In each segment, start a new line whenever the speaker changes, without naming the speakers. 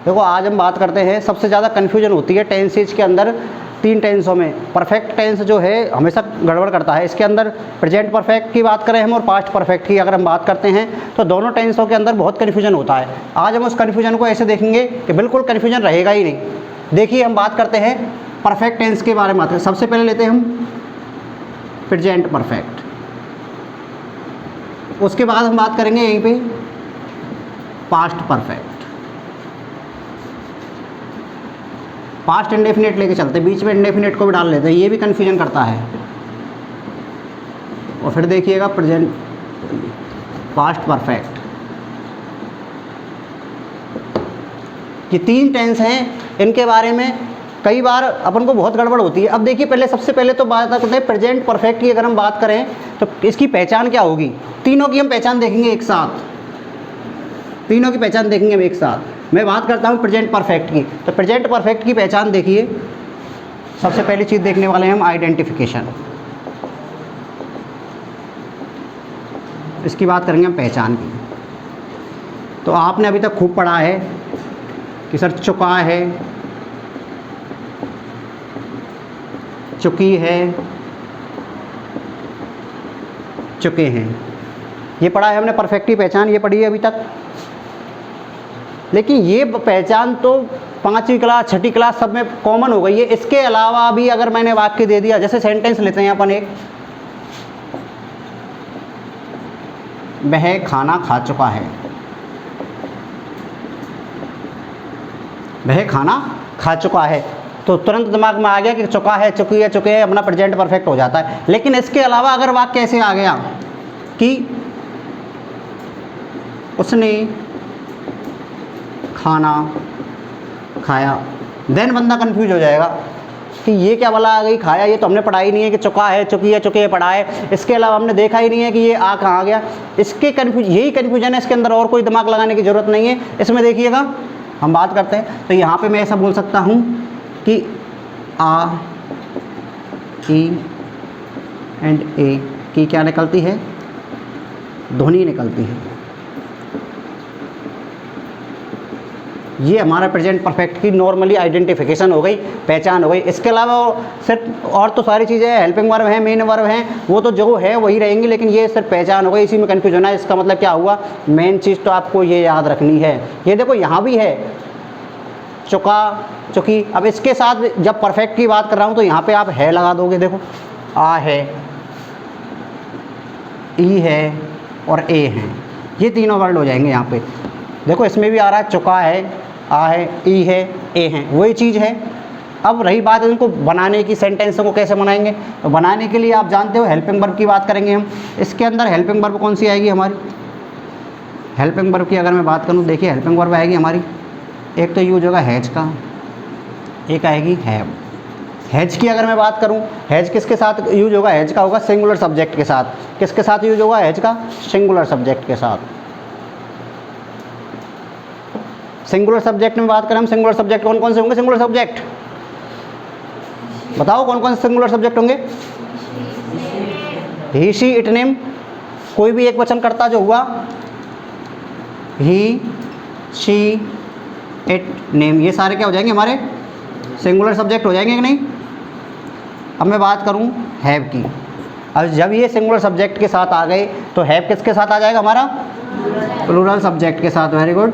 देखो आज हम बात करते हैं, सबसे ज़्यादा कन्फ्यूजन होती है टेंसेज के अंदर 3 टेंसों में। परफेक्ट टेंस जो है हमेशा गड़बड़ करता है। इसके अंदर प्रेजेंट परफेक्ट की बात करें हम और पास्ट परफेक्ट की अगर हम बात करते हैं तो दोनों टेंसों के अंदर बहुत कन्फ्यूजन होता है। आज हम उस कन्फ्यूजन को ऐसे देखेंगे कि बिल्कुल कन्फ्यूजन रहेगा ही नहीं। देखिए हम बात करते हैं परफेक्ट टेंस के बारे में। सबसे पहले लेते हैं हम प्रेजेंट परफेक्ट, उसके बाद हम बात करेंगे यहीं पे पास्ट परफेक्ट। पास्ट इंडेफिनिट लेके चलते, बीच में इंडेफिनिट को भी डाल लेते हैं, ये भी कन्फ्यूजन करता है। और फिर देखिएगा प्रेजेंट पास्ट परफेक्ट। ये 3 टेंस हैं, इनके बारे में कई बार अपन को बहुत गड़बड़ होती है। अब देखिए पहले, सबसे पहले तो बात करते हैं प्रेजेंट परफेक्ट की। अगर हम बात करें तो इसकी पहचान क्या होगी, तीनों की हम पहचान देखेंगे एक साथ, तीनों की पहचान देखेंगे हम एक साथ। मैं बात करता हूँ प्रेजेंट परफेक्ट की। तो प्रेजेंट परफेक्ट की पहचान देखिए, सबसे पहली चीज़ देखने वाले हैं हम आइडेंटिफिकेशन। इसकी बात करेंगे हम पहचान की। तो आपने अभी तक खूब पढ़ा है कि सर चुका है, चुकी है, चुके हैं, ये पढ़ा है हमने परफेक्ट की पहचान, ये पढ़ी है अभी तक। लेकिन ये पहचान तो 5वीं क्लास 6ठी क्लास सब में कॉमन हो गई है। इसके अलावा भी अगर मैंने वाक्य दे दिया, जैसे सेंटेंस लेते हैं अपन एक, वह खाना खा चुका है, वह खाना खा चुका है, तो तुरंत दिमाग में आ गया कि चुका है, चुकी है, चुके हैं, अपना प्रेजेंट परफेक्ट हो जाता है। लेकिन इसके अलावा अगर वाक्य ऐसे आ गया कि उसने खाना खाया, देन बंदा कंफ्यूज हो जाएगा कि ये क्या भला आ गई, खाया, ये तो हमने पढ़ा ही नहीं है कि चुका है, चुकी है, चुके हैं पढ़ा है। इसके अलावा हमने देखा ही नहीं है कि ये आ कहाँ आ गया। इसके यही कन्फ्यूजन है, इसके अंदर और कोई दिमाग लगाने की ज़रूरत नहीं है। इसमें देखिएगा हम बात करते हैं तो यहाँ पे मैं ऐसा बोल सकता हूँ कि आ, ई एंड ए की क्या निकलती है, ध्वनि निकलती है। ये हमारा प्रेजेंट परफेक्ट की नॉर्मली आइडेंटिफिकेशन हो गई, पहचान हो गई। इसके अलावा सिर्फ और तो सारी चीज़ें हेल्पिंग वर्ब हैं, मेन वर्ब हैं, वो तो जो है वही रहेंगी, लेकिन ये सिर्फ पहचान हो गई। इसी में कन्फ्यूज होना है। इसका मतलब क्या हुआ, मेन चीज़ तो आपको ये याद रखनी है। ये देखो यहाँ भी है चुका, चुकी। अब इसके साथ जब परफेक्ट की बात कर रहा हूँ तो यहाँ पे आप है लगा दोगे। देखो आ है, ई है और ए है, ये तीनों वर्ड हो जाएंगे यहाँ पे। देखो इसमें भी आ रहा है चुका है, आ है, ई है, ए है, वही चीज़ है। अब रही बात इनको बनाने की, सेंटेंसों को कैसे बनाएंगे, तो बनाने के लिए आप जानते हो हेल्पिंग वर्ब की बात करेंगे हम। इसके अंदर हेल्पिंग वर्ब कौन सी आएगी हमारी, हेल्पिंग वर्ब की अगर मैं बात करूँ, देखिए हेल्पिंग वर्ब आएगी हमारी, एक तो यूज होगा हैज का, एक आएगी हैव। हैज की अगर मैं बात करूँ, हैज किसके साथ यूज होगा, हैज का होगा सिंगुलर सब्जेक्ट के साथ। किसके साथ यूज होगा हैज का, सिंगुलर सब्जेक्ट के साथ। सिंगुलर सब्जेक्ट में बात करें हम, सिंगुलर सब्जेक्ट कौन कौन से होंगे, सिंगुलर सब्जेक्ट बताओ कौन कौन से सिंगुलर सब्जेक्ट होंगे। ही, शी, इट, नेम, कोई भी एक वचन करता जो हुआ, ही, शी, इट, नेम, ये सारे क्या हो जाएंगे हमारे सिंगुलर सब्जेक्ट हो जाएंगे कि नहीं। अब मैं बात करूं हैव की। अब जब ये सिंगुलर सब्जेक्ट के साथ आ गए तो हैव किसके साथ आ जाएगा हमारा, प्लूरल सब्जेक्ट के साथ। Very good.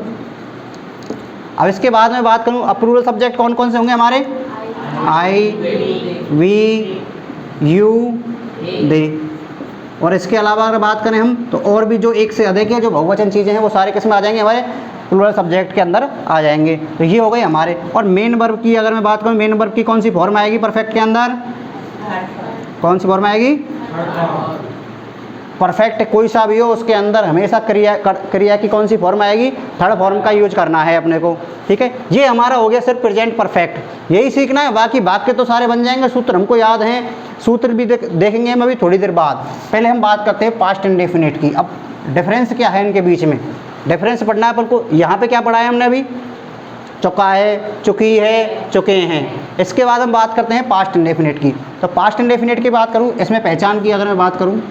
अब इसके बाद मैं बात करूं अब प्लूरल सब्जेक्ट कौन कौन से होंगे हमारे, आई, वी, यू, दे। और इसके अलावा अगर बात करें हम तो और भी जो एक से अधिक है जो बहुवचन चीज़ें हैं वो सारे किस में आ जाएंगे, हमारे प्लूरल सब्जेक्ट के अंदर आ जाएंगे। तो ये हो गए हमारे। और मेन वर्ब की अगर मैं बात करूँ, मेन वर्ब की कौन सी फॉर्म आएगी परफेक्ट के अंदर, कौन सी फॉर्म आएगी, परफेक्ट कोई सा भी हो उसके अंदर हमेशा क्रिया की कौन सी फॉर्म आएगी, थर्ड फॉर्म का यूज करना है अपने को। ठीक है, ये हमारा हो गया सिर्फ प्रेजेंट परफेक्ट, यही सीखना है। बाकी वाक्य तो सारे बन जाएंगे, सूत्र हमको याद हैं, सूत्र भी देखेंगे हम अभी थोड़ी देर बाद। पहले हम बात करते हैं पास्ट इंडेफिनिट की। अब डिफरेंस क्या है इनके बीच में, डिफरेंस पढ़ना है अपन को। यहाँ पे क्या पढ़ा है हमने अभी, चुका है, चुकी है, चुके हैं। इसके बाद हम बात करते हैं पास्ट इंडेफिनिट की। तो पास्ट इंडेफिनिट की बात करूँ, इसमें पहचान की अगर मैं बात करूँ,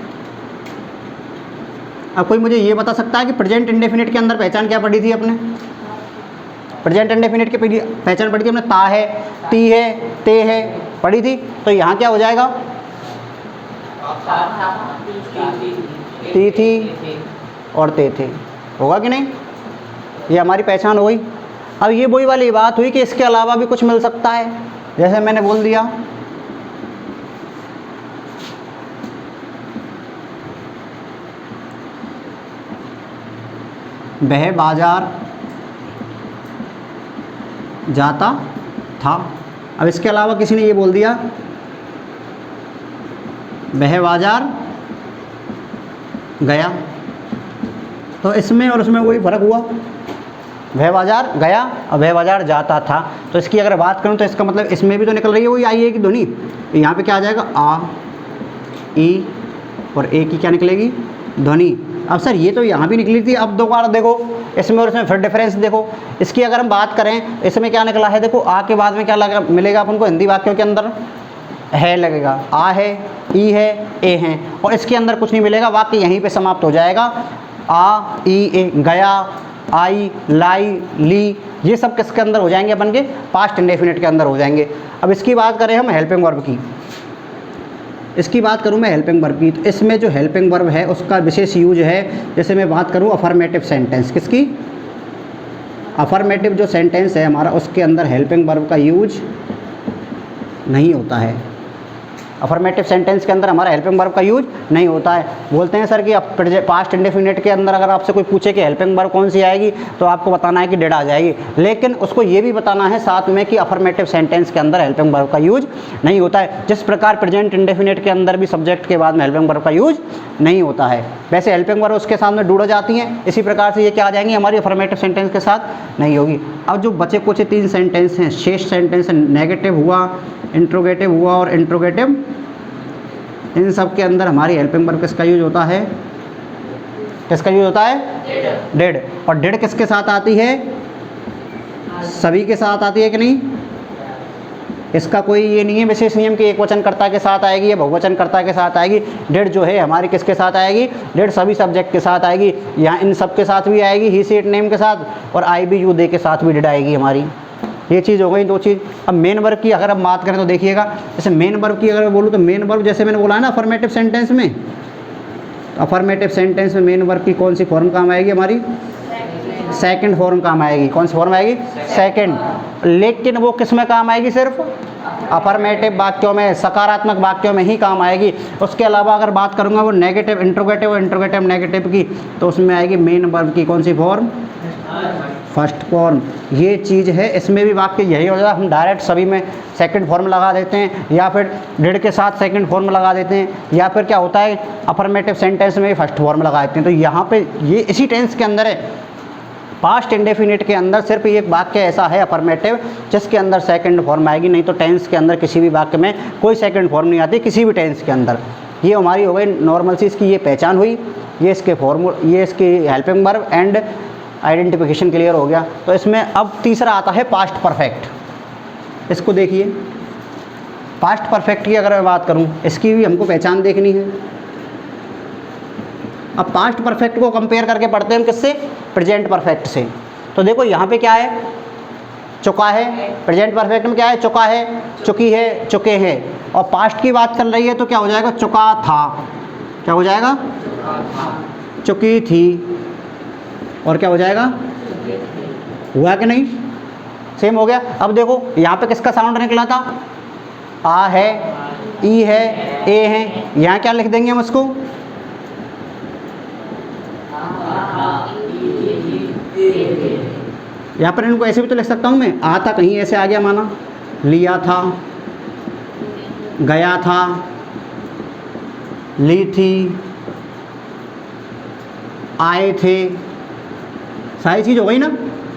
अब कोई मुझे ये बता सकता है कि प्रेजेंट इंडेफिनिट के अंदर पहचान क्या पढ़ी थी अपने, प्रेजेंट इंडेफिनिट की पहचान पढ़ी थी हमने, ता है, ती है, ते है, पढ़ी थी। तो यहाँ क्या हो जाएगा, ती थी और ते थे, होगा कि नहीं? ये हमारी पहचान हो गई। अब ये वही वाली बात हुई कि इसके अलावा भी कुछ मिल सकता है, जैसे मैंने बोल दिया वह बाजार जाता था। अब इसके अलावा किसी ने ये बोल दिया वह बाजार गया, तो इसमें और उसमें वही फ़र्क हुआ, वह बाजार गया और वह बाजार जाता था। तो इसकी अगर बात करूं तो इसका मतलब इसमें भी तो निकल रही है वही आई ए की ध्वनि। तो यहाँ पे क्या आ जाएगा, आ, ई और ए की क्या निकलेगी, ध्वनि। अब सर ये तो यहाँ भी निकली थी, अब दोबारा देखो इसमें और इसमें फिर डिफरेंस देखो। इसकी अगर हम बात करें, इसमें क्या निकला है, देखो आ के बाद में क्या लगा मिलेगा अपन को हिंदी वाक्यों के अंदर, है लगेगा, आ है, ई है, ए है, और इसके अंदर कुछ नहीं मिलेगा, वाक्य यहीं पे समाप्त हो जाएगा। आ, ई, ए, गया, आई, लाई, ली, ये सब किसके अंदर हो जाएंगे, अपन के पास्ट इंडेफिनिट के अंदर हो जाएंगे। अब इसकी बात करें हम हेल्पिंग वर्ब की, इसकी बात करूं मैं हेल्पिंग वर्ब की, तो इसमें जो हेल्पिंग वर्ब है उसका विशेष यूज है। जैसे मैं बात करूं अफर्मेटिव सेंटेंस, किसकी, अफर्मेटिव जो सेंटेंस है हमारा, उसके अंदर हेल्पिंग वर्ब का यूज नहीं होता है। अफर्मेटिव सेंटेंस के अंदर हमारा हेल्पिंग वर्ब का यूज नहीं होता है। बोलते हैं सर कि अब पास्ट इंडेफिनिट के अंदर अगर आपसे कोई पूछे कि हेल्पिंग वर्ब कौन सी आएगी, तो आपको बताना है कि डिड आ जाएगी, लेकिन उसको ये भी बताना है साथ में कि अफर्मेटिव सेंटेंस के अंदर हेल्पिंग वर्ब का यूज नहीं होता है। जिस प्रकार प्रेजेंट इंडेफिनिट के अंदर भी सब्जेक्ट के बाद में हेल्पिंग वर्ब का यूज नहीं होता है, वैसे हेल्पिंग वर्ब उसके साथ में जुड़ जाती हैं, इसी प्रकार से ये क्या आ जाएंगी, हमारी अफर्मेटिव सेंटेंस के साथ नहीं होगी। अब जो बचे कुछ 3 सेंटेंस हैं, शेष सेंटेंस नेगेटिव हुआ, इंट्रोगेटिव हुआ और इंट्रोगेटिव, इन सब के अंदर हमारी हेल्पिंग वर्ब किसका यूज होता है, किसका यूज होता है, डिड। और डिड किसके साथ आती है, सभी के साथ आती है कि नहीं, इसका कोई ये नहीं है विशेष नियम कि एक वचनकर्ता के साथ आएगी या बहुवचनकर्ता के साथ आएगी। डिड जो है हमारी किसके साथ आएगी, डिड सभी सब्जेक्ट के साथ आएगी, यहाँ इन सब के साथ भी आएगी, ही से इट नेम के साथ, और आई बी यू दे के साथ भी डिड आएगी हमारी। ये चीज़ हो गई 2 चीज़। अब मेन वर्ब की अगर हम बात करें तो देखिएगा, जैसे मेन वर्ब की अगर मैं बोलूँ तो मेन वर्ब जैसे मैंने बोला है ना अफर्मेटिव सेंटेंस में, अफर्मेटिव सेंटेंस में मेन वर्ब की कौन सी फॉर्म काम आएगी हमारी, सेकंड फॉर्म काम आएगी। कौन सी फॉर्म आएगी, सेकंड। लेकिन वो किस में काम आएगी, सिर्फ अफर्मेटिव वाक्यों में, सकारात्मक वाक्यों में ही काम आएगी। उसके अलावा अगर बात करूँगा वो नेगेटिव इंट्रोगेटिव और इंट्रोगेटिव नेगेटिव की, तो उसमें आएगी मेन वर्ब की कौन सी फॉर्म, फर्स्ट फॉर्म। ये चीज़ है, इसमें भी वाक्य यही हो जाता है, हम डायरेक्ट सभी में सेकंड फॉर्म लगा देते हैं, या फिर डिड के साथ सेकंड फॉर्म लगा देते हैं, या फिर क्या होता है अफर्मेटिव सेंटेंस में भी फर्स्ट फॉर्म लगा देते हैं। तो यहाँ पे ये इसी टेंस के अंदर है, पास्ट इंडेफिनिट के अंदर सिर्फ एक वाक्य ऐसा है अफर्मेटिव जिसके अंदर सेकंड फॉर्म आएगी, नहीं तो टेंस के अंदर किसी भी वाक्य में कोई सेकंड फॉर्म नहीं आती, किसी भी टेंस के अंदर। ये हमारी हो गई नॉर्मल सी इसकी ये पहचान हुई, ये इसके फॉर्मूला, ये इसकी helping verb and identification clear हो गया। तो इसमें अब तीसरा आता है पास्ट परफेक्ट। इसको देखिए, पास्ट परफेक्ट की अगर मैं बात करूं, इसकी भी हमको पहचान देखनी है। अब पास्ट परफेक्ट को कंपेयर करके पढ़ते हैं हम किससे, प्रेजेंट परफेक्ट से। तो देखो यहाँ पे क्या है, चुका है, प्रेजेंट परफेक्ट में क्या है, चुका है, चुकी है, चुके हैं। और पास्ट की बात चल रही है तो क्या हो जाएगा, चुका था, क्या हो जाएगा, चुकी थी, और क्या हो जाएगा, हुआ कि नहीं, सेम हो गया। अब देखो यहाँ पे किसका साउंड निकला था, आ है, ई है, ए है, यहाँ क्या लिख देंगे हम उसको, यहाँ पर इनको ऐसे भी तो लिख सकता हूँ मैं, आ था कहीं ऐसे आ गया माना, लिया था, गया था, ली थी, आए थे, सारी चीज़ हो गई ना।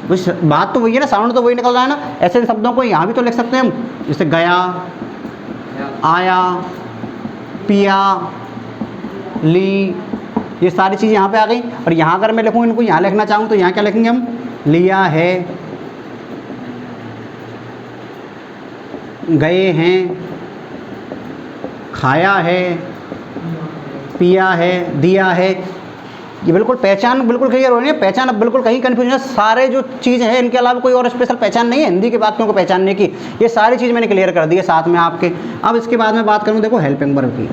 उस बात तो वही है ना, साउंड तो वही निकल रहा है ना। ऐसे शब्दों को यहाँ भी तो लिख सकते हैं हम, जैसे गया, आया, पिया, ली, ये सारी चीज़ यहाँ पे आ गई। और यहाँ अगर मैं लिखूँ इनको यहाँ लिखना चाहूँ तो यहाँ क्या लिखेंगे हम, लिया है, गए हैं, खाया है, पिया है, दिया है। ये बिल्कुल पहचान बिल्कुल क्लियर हो रही है, पहचान अब बिल्कुल कहीं कन्फ्यूजन है। सारे जो चीज़ है इनके अलावा कोई और स्पेशल पहचान नहीं है हिंदी के वाक्यों को पहचानने की। ये सारी चीज़ मैंने क्लियर कर दी है साथ में आपके। अब इसके बाद में बात करूँ देखो हेल्पिंग वर्ब की।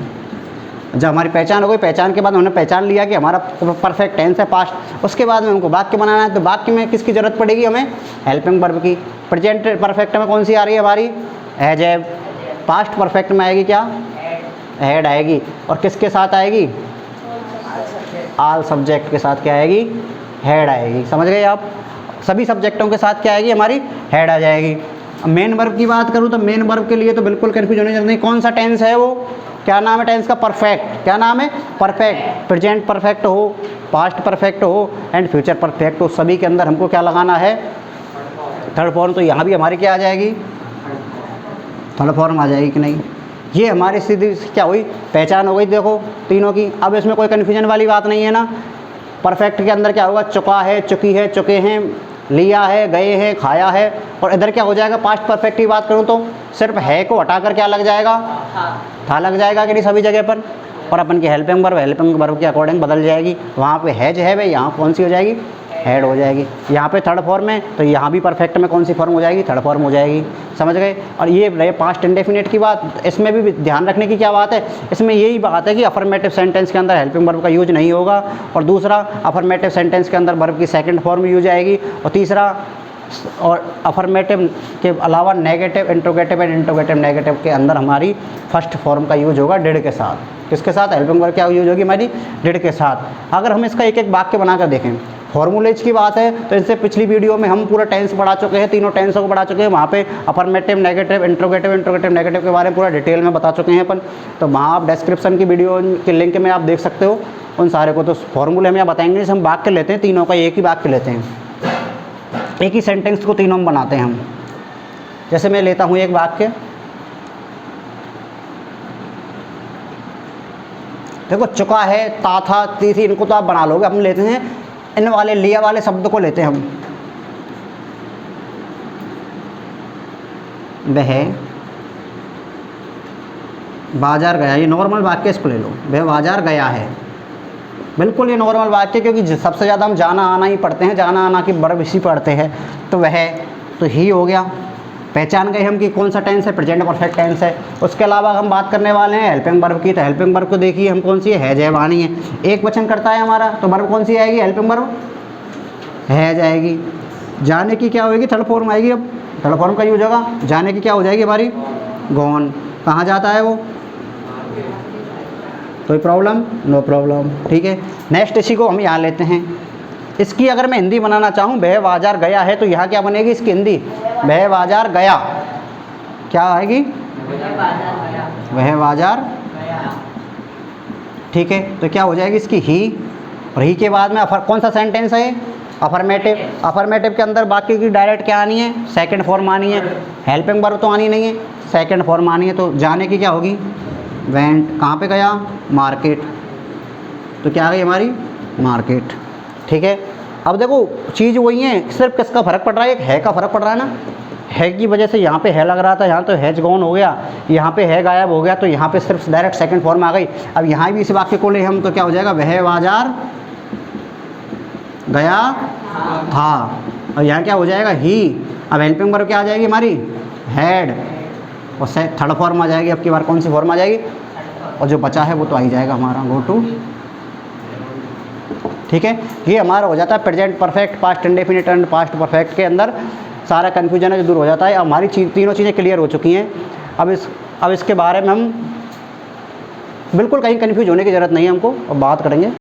जब हमारी पहचान हो गई, पहचान के बाद हमने पहचान लिया कि हमारा परफेक्ट टेंस है पास्ट, उसके बाद में हमको वाक्य बनाना है। तो वाक्य में किसकी ज़रूरत पड़ेगी हमें? हेल्पिंग वर्ब की। प्रेजेंट परफेक्ट में कौन सी आ रही है हमारी? Has have. पास्ट परफेक्ट में आएगी क्या? हैड आएगी। और किसके साथ आएगी? ऑल सब्जेक्ट के साथ क्या आएगी? हैड आएगी। समझ गए आप? सभी सब्जेक्टों के साथ क्या आएगी हमारी? हैड आ जाएगी। मेन वर्ब की बात करूँ तो मेन वर्ब के लिए तो बिल्कुल कन्फ्यूज होने जरूरत नहीं। कौन सा टेंस है वो? क्या नाम है टेंस का? परफेक्ट। क्या नाम है? परफेक्ट। प्रेजेंट परफेक्ट हो, पास्ट परफेक्ट हो एंड फ्यूचर परफेक्ट हो, सभी के अंदर हमको क्या लगाना है? Third form. तो यहाँ भी हमारी क्या आ जाएगी? थर्ड फॉर्म आ जाएगी कि नहीं? ये हमारी सीधी क्या हुई? पहचान हो गई देखो तीनों की। अब इसमें कोई कन्फ्यूजन वाली बात नहीं है ना। परफेक्ट के अंदर क्या होगा? चुका है, चुकी है, चुके हैं, लिया है, गए हैं, खाया है। और इधर क्या हो जाएगा? पास्ट परफेक्ट की बात करूँ तो सिर्फ है को हटाकर क्या लग जाएगा? था लग जाएगा कि नहीं सभी जगह पर। और अपन की हेल्पिंग वर्ब के अकॉर्डिंग बदल जाएगी। वहाँ पे हैज है भाई, यहाँ कौन सी हो जाएगी? हैड हो जाएगी। यहाँ पे थर्ड फॉर्म है तो यहाँ भी परफेक्ट में कौन सी फॉर्म हो जाएगी? थर्ड फॉर्म हो जाएगी। समझ गए? और ये रहे पास्ट इंडेफिनिट की बात। इसमें भी ध्यान रखने की क्या बात है? इसमें यही बात है कि अफर्मेटिव सेंटेंस के अंदर हेल्पिंग वर्ब का यूज नहीं होगा। और दूसरा, अफर्मेटिव सेंटेंस के अंदर वर्ब की सेकंड फॉर्म यूज आएगी। और तीसरा, और अफर्मेटिव के अलावा negative, interrogative and interrogative negative के अंदर हमारी फर्स्ट फॉर्म का यूज होगा डिड के साथ। किसके साथ? हेल्पिंग वर्ब क्या यूज होगी हमारी? डिड के साथ। अगर हम इसका एक एक वाक्य बनाकर देखें, फॉर्मूलेज की बात है तो इससे पिछली वीडियो में हम पूरा टेंस पढ़ा चुके हैं, तीनों टेंसों को पढ़ा चुके हैं। वहाँ पे अफर्मेटिव, नेगेटिव, इंट्रोगेटिव नेगेटिव के बारे में पूरा डिटेल में बता चुके हैं अपन। तो वहाँ आप डिस्क्रिप्शन की वीडियो के लिंक में आप देख सकते हो उन सारे को। तो फॉर्मूले हम यहाँ बताएंगे। जैसे हम वाक्य लेते हैं तीनों का, एक ही वाक्य लेते हैं, एक ही सेंटेंस को तीनों में बनाते हैं हम। जैसे मैं लेता हूँ एक वाक्य, देखो चुका है, ता था, ती थी, इनको तो आप बना लोगे। हम लेते हैं इन वाले, लिया वाले शब्द को लेते हैं हम। वह बाजार गया, ये नॉर्मल वाक्य, इसको ले लो। वह बाजार गया है, बिल्कुल ये नॉर्मल वाक्य, क्योंकि सबसे ज़्यादा हम जाना आना ही पढ़ते हैं, जाना आना की वर्ब इसी पढ़ते हैं। तो वह तो ही हो गया। पहचान गए हम कि कौन सा टेंस है? प्रेजेंट परफेक्ट टेंस है। उसके अलावा हम बात करने वाले हैं हेल्पिंग वर्ब की। तो हेल्पिंग वर्ब को देखिए हम कौन सी है? हैज हैव आनी है। एक वचन करता है हमारा, तो वर्ब कौन सी आएगी? हेल्पिंग वर्ब हैज आएगी। जाने की क्या होगी? थर्ड फॉर्म आएगी। अब थर्ड फॉर्म का यूज होगा। जाने की क्या हो जाएगी हमारी? गॉन। कहाँ जाता है वो? कोई प्रॉब्लम? No problem. ठीक है, नेक्स्ट इसी को हम यहाँ लेते हैं। इसकी अगर मैं हिंदी बनाना चाहूँ, वह बाजार गया है, तो यहाँ क्या बनेगी इसकी हिंदी? वह बाजार गया। क्या आएगी? वह बाजार। ठीक है, तो क्या हो जाएगी इसकी? ही। और ही के बाद में कौन सा सेंटेंस है? अफर्मेटिव। अफर्मेटिव के अंदर बाकी की डायरेक्ट क्या आनी है? सेकंड फॉर्म आनी है। हेल्पिंग वर्ब तो आनी नहीं है, सेकंड फॉर्म आनी है। तो जाने की क्या होगी? वेंट। कहाँ पे गया? मार्केट। तो क्या आ गई हमारी? मार्केट। ठीक है, अब देखो चीज़ वही है, सिर्फ किसका फ़र्क पड़ रहा है? एक है का फ़र्क पड़ रहा है ना। है की वजह से यहाँ पे है लग रहा था, यहाँ तो हैज गॉन हो गया, यहाँ पे है गायब हो गया, तो यहाँ पे सिर्फ डायरेक्ट सेकंड फॉर्म आ गई। अब यहाँ भी इस वाक्य को ले हम, तो क्या हो जाएगा? वह बाजार गया था। और यहाँ क्या हो जाएगा? ही। अब हेल्पिंग वर्ब क्या आ जाएगी हमारी? हैड। और थर्ड फॉर्म आ जाएगी। अब की बार कौन सी फॉर्म आ जाएगी? और जो बचा है वो तो आ ही जाएगा हमारा गो टू। ठीक है, ये हमारा हो जाता है present perfect, past indefinite and past perfect के अंदर सारा कन्फ्यूजन है जो दूर हो जाता है। अब हमारी तीनों चीज़ें क्लियर हो चुकी हैं। अब इसके बारे में हम बिल्कुल कहीं कन्फ्यूज होने की ज़रूरत नहीं है हमको, अब बात करेंगे।